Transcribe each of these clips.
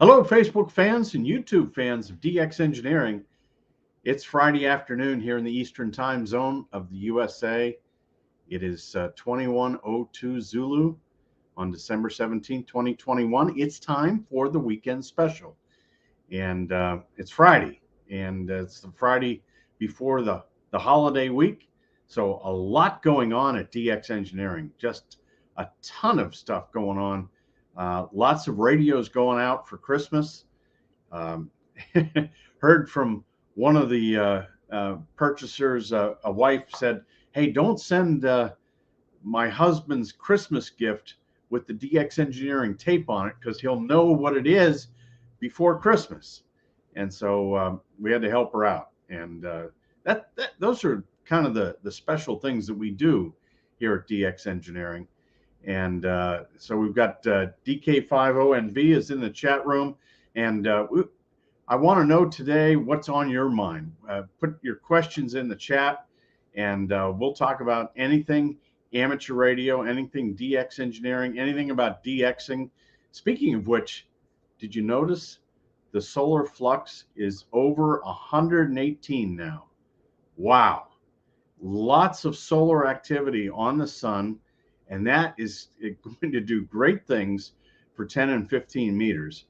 Hello, Facebook fans and YouTube fans of DX Engineering. It's Friday afternoon here in the Eastern Time Zone of the USA. It is 21:02 Zulu on December 17, 2021. It's time for the weekend special. And it's Friday, and it's the Friday before the holiday week. So a lot going on at DX Engineering, just a ton of stuff going on. Lots of radios going out for Christmas. Um, heard from one of the purchasers, a wife said, "Hey, don't send my husband's Christmas gift with the DX Engineering tape on it because he'll know what it is before Christmas." And so we had to help her out. And those are kind of the special things that we do here at DX Engineering. And so we've got DK5ONV is in the chat room. And I want to know today what's on your mind. Put your questions in the chat, and we'll talk about anything amateur radio, anything DX Engineering, anything about DXing. Speaking of which, did you notice the solar flux is over 118 now? Wow. Lots of solar activity on the sun, and that is going to do great things for 10 and 15 meters.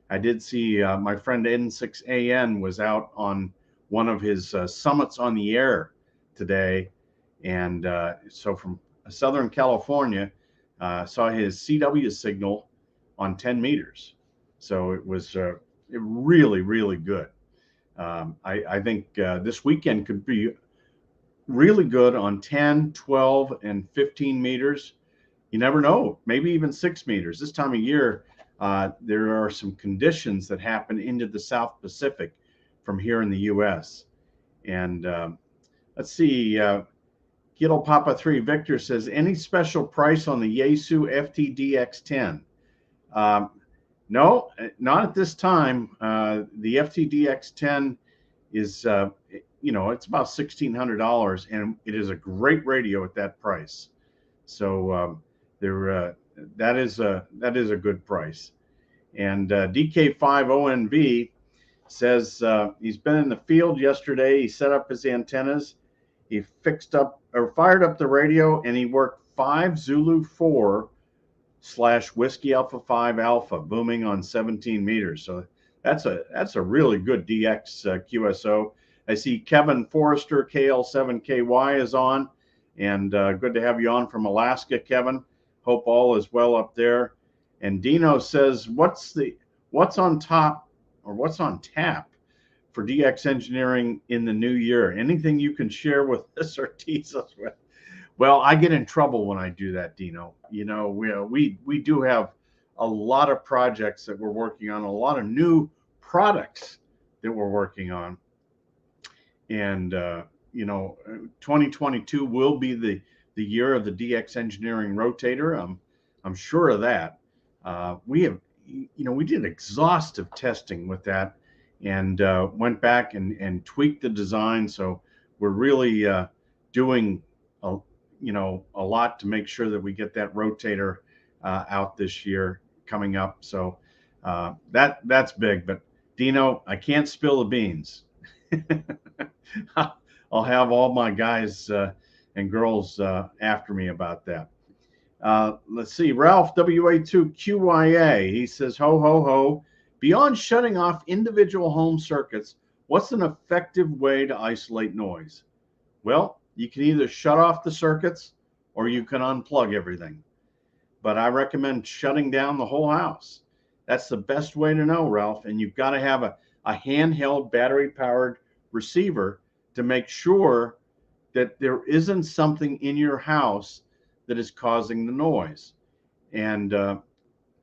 I did see my friend N6AN was out on one of his summits on the air today. And so from Southern California, saw his CW signal on 10 meters. So it was really, really good. I think this weekend could be really good on 10, 12, and 15 meters. You never know, maybe even 6 meters. This time of year, there are some conditions that happen into the South Pacific from here in the U.S. And let's see, Kilo Papa 3 Victor says, any special price on the Yaesu FTDX10? No, not at this time. The FTDX10 is, it's about $1,600, and it is a great radio at that price. So that is a good price. And DK5ONV says he's been in the field yesterday. He set up his antennas. He fired up the radio, and he worked 5 Zulu 4 / Whiskey Alpha 5 Alpha booming on 17 meters. So that's a really good DX QSO. I see Kevin Forrester KL7KY is on, and good to have you on from Alaska, Kevin. Hope all is well up there. And Dino says, what's on top, or what's on tap for DX Engineering in the new year? Anything you can share with us or tease us with? Well, I get in trouble when I do that, Dino. You know, we do have a lot of projects that we're working on, a lot of new products that we're working on. And 2022 will be the year of the DX Engineering rotator. I'm sure of that. We did exhaustive testing with that, and went back and tweaked the design. So we're really doing a lot to make sure that we get that rotator out this year coming up. So that's big. But Dino, I can't spill the beans. I'll have all my guys and girls after me about that. Let's see, Ralph WA2QYA, he says, ho, ho, ho. Beyond shutting off individual home circuits, what's an effective way to isolate noise? Well, you can either shut off the circuits or you can unplug everything. But I recommend shutting down the whole house. That's the best way to know, Ralph. And you've got to have a handheld battery-powered receiver to make sure that there isn't something in your house that is causing the noise. And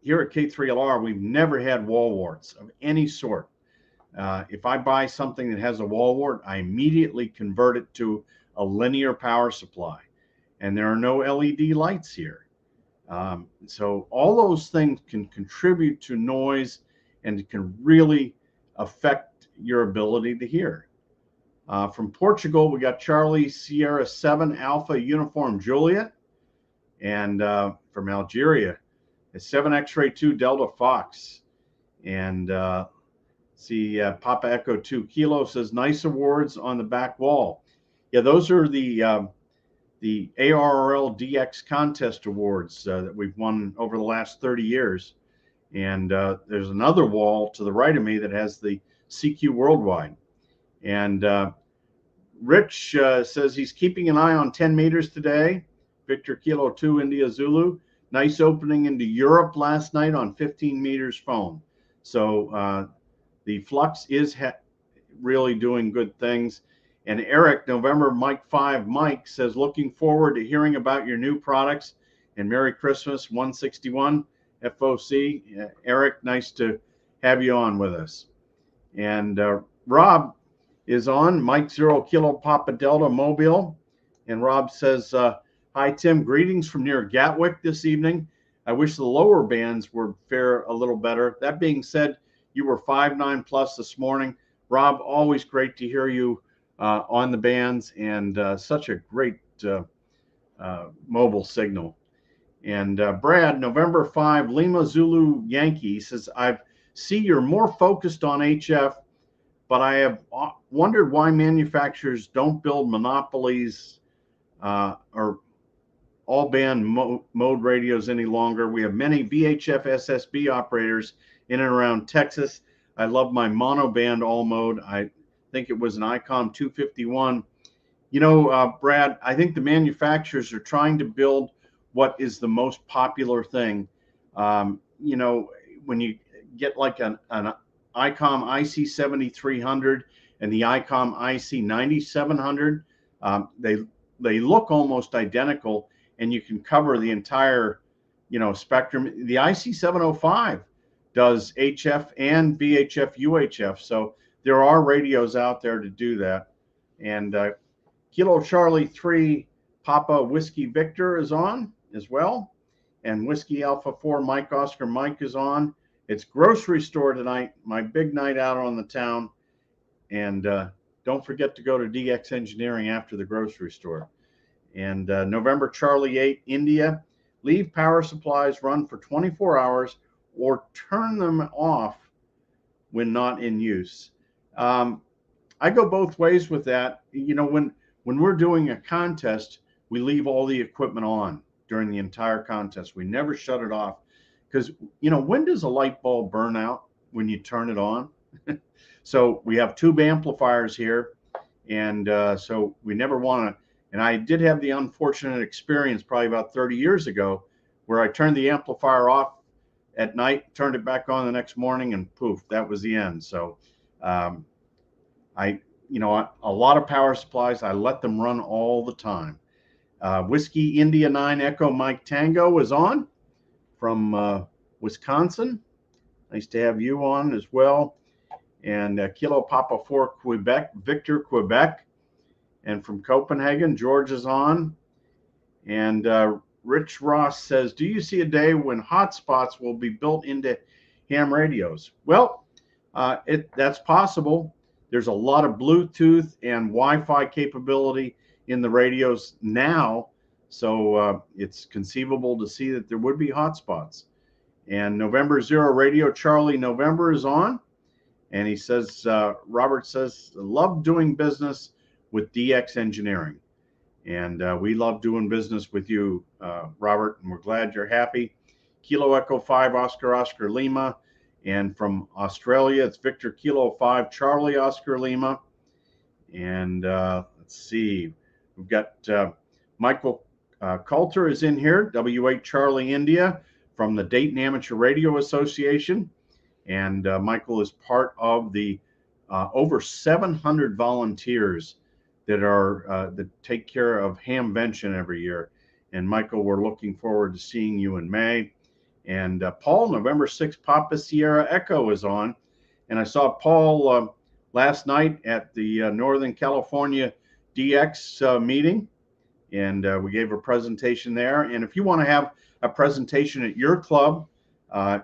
here at K3LR, we've never had wall warts of any sort. If I buy something that has a wall wart, I immediately convert it to a linear power supply. And there are no LED lights here. So all those things can contribute to noise and can really affect your ability to hear. From Portugal, we got Charlie Sierra 7 Alpha Uniform Juliet. And from Algeria, it's 7 X-Ray 2 Delta Fox. And see, Papa Echo 2 Kilo says, nice awards on the back wall. Yeah, those are the ARRL DX contest awards that we've won over the last 30 years. And there's another wall to the right of me that has the CQ Worldwide. And Rich says he's keeping an eye on 10 meters today. Victor Kilo 2 India Zulu. Nice opening into Europe last night on 15 meters foam. So the Flux is really doing good things. And Eric, November Mike 5 Mike says, looking forward to hearing about your new products, and Merry Christmas 161 FOC. Eric, nice to have you on with us. And Rob is on, Mike 0 Kilo Papa Delta Mobile. And Rob says, hi, Tim, greetings from near Gatwick this evening. I wish the lower bands would fare a little better. That being said, you were 5.9 plus this morning. Rob, always great to hear you on the bands, and such a great mobile signal. And Brad, November 5, Lima Zulu Yankee says, I see you're more focused on HF, but I have wondered why manufacturers don't build monopolies or all band mode radios any longer. We have many VHF SSB operators in and around Texas. I love my mono band all mode. I think it was an ICOM 251. You know, Brad, I think the manufacturers are trying to build what is the most popular thing. You know, when you get like an ICOM IC 7300 and the ICOM IC 9700, they look almost identical, and you can cover the entire, you know, spectrum. The IC 705 does HF and VHF UHF, so there are radios out there to do that. And Kilo Charlie 3 Papa Whiskey Victor is on as well, and Whiskey Alpha 4 Mike Oscar Mike is on. It's grocery store tonight, my big night out on the town. And don't forget to go to DX Engineering after the grocery store. And November Charlie 8 India, leave power supplies run for 24 hours or turn them off when not in use. I go both ways with that. You know, when we're doing a contest, we leave all the equipment on during the entire contest. We never shut it off, because, you know, when does a light bulb burn out? When you turn it on. So we have tube amplifiers here, and so we never want to. And I did have the unfortunate experience probably about 30 years ago where I turned the amplifier off at night, turned it back on the next morning, and poof, that was the end. So you know, a lot of power supplies, I let them run all the time. Whiskey India 9 Echo Mike Tango is on from Wisconsin. Nice to have you on as well. And Kilo Papa 4 Quebec, Victor Quebec. And from Copenhagen, George is on. And Rich Ross says, do you see a day when hotspots will be built into ham radios? Well, that's possible. There's a lot of Bluetooth and Wi-Fi capability in the radios now, so it's conceivable to see that there would be hotspots. And November 0 Radio Charlie November is on, and he says, Robert says, love doing business with DX Engineering. And we love doing business with you, Robert, and we're glad you're happy. Kilo Echo 5 Oscar Oscar Lima. And from Australia, it's Victor Kilo 5 Charlie Oscar Lima. And let's see, we've got Michael Coulter is in here, W8 Charlie India from the Dayton Amateur Radio Association. And Michael is part of the over 700 volunteers that are that take care of Hamvention every year. And Michael, we're looking forward to seeing you in May. And Paul, November 6th, Papa Sierra Echo is on. And I saw Paul last night at the Northern California DX meeting. And we gave a presentation there. And if you want to have a presentation at your club,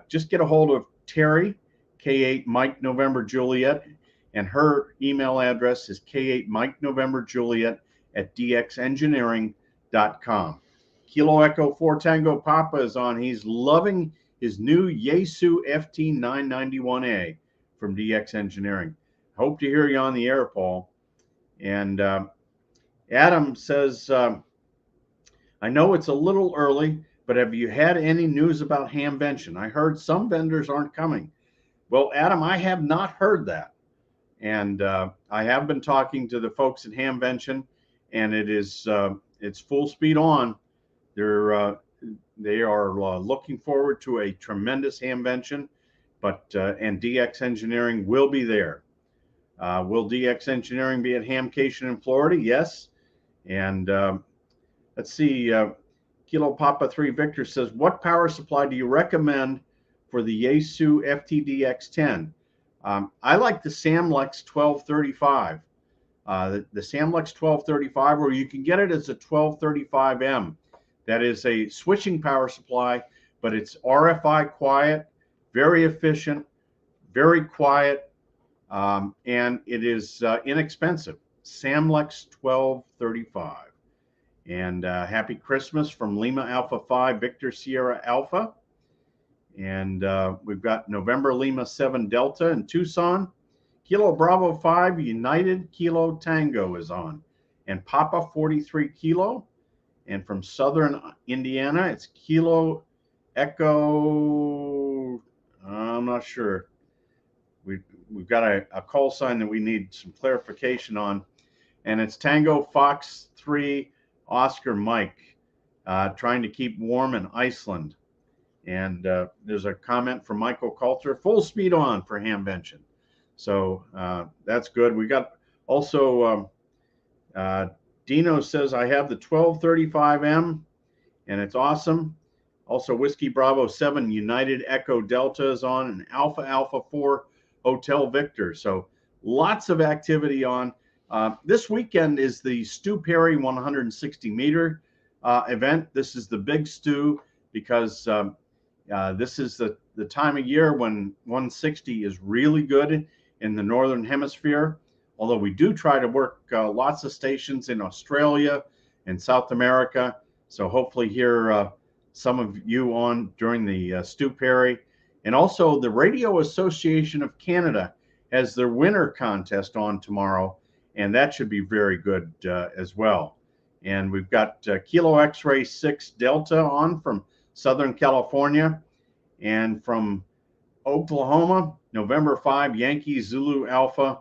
just get a hold of Terry, K8 Mike November Juliet. And her email address is K8 Mike November Juliet at dxengineering.com. Kilo Echo 4 Tango Papa is on. He's loving his new Yaesu FT991A from DX Engineering. Hope to hear you on the air, Paul. And Adam says, I know it's a little early, but have you had any news about Hamvention? I heard some vendors aren't coming. Well, Adam, I have not heard that. And I have been talking to the folks at Hamvention, and it's full speed on. They are looking forward to a tremendous Hamvention, and DX Engineering will be there. Will DX Engineering be at Hamcation in Florida? Yes. And let's see. Kilo Papa 3 Victor says, what power supply do you recommend for the Yaesu FTDX10? I like the Samlex 1235. The Samlex 1235, or you can get it as a 1235M. That is a switching power supply, but it's RFI quiet, very efficient, very quiet, and it is inexpensive. Samlex 1235. And happy Christmas from Lima Alpha 5 Victor Sierra Alpha. And we've got November Lima 7 Delta in Tucson. Kilo Bravo 5 United Kilo Tango is on. And Papa 43 Kilo. And from Southern Indiana, it's Kilo Echo. I'm not sure. We've got a call sign that we need some clarification on. And it's Tango Fox 3 Oscar Mike, trying to keep warm in Iceland. And there's a comment from Michael Coulter, full speed on for Hamvention. So that's good. We got also Dino says, I have the 1235M and it's awesome. Also Whiskey Bravo 7 United Echo Delta is on, and Alpha Alpha 4 Hotel Victor. So lots of activity on. This weekend is the Stu Perry 160 meter event. This is the big Stu because this is the time of year when 160 is really good in the Northern Hemisphere. Although we do try to work lots of stations in Australia and South America. So hopefully hear some of you on during the Stu Perry. And also the Radio Association of Canada has their winter contest on tomorrow. And that should be very good as well. And we've got Kilo X-Ray 6 Delta on from Southern California. And from Oklahoma, November 5 Yankee Zulu Alpha.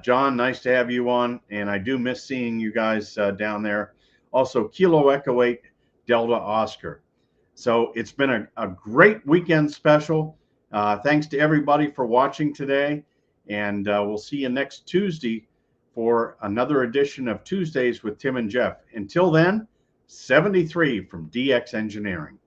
John, nice to have you on. And I do miss seeing you guys down there. Also, Kilo Echo 8 Delta Oscar. So it's been a great weekend special. Thanks to everybody for watching today. And we'll see you next Tuesday for another edition of Tuesdays with Tim and Jeff. Until then, 73 from DX Engineering.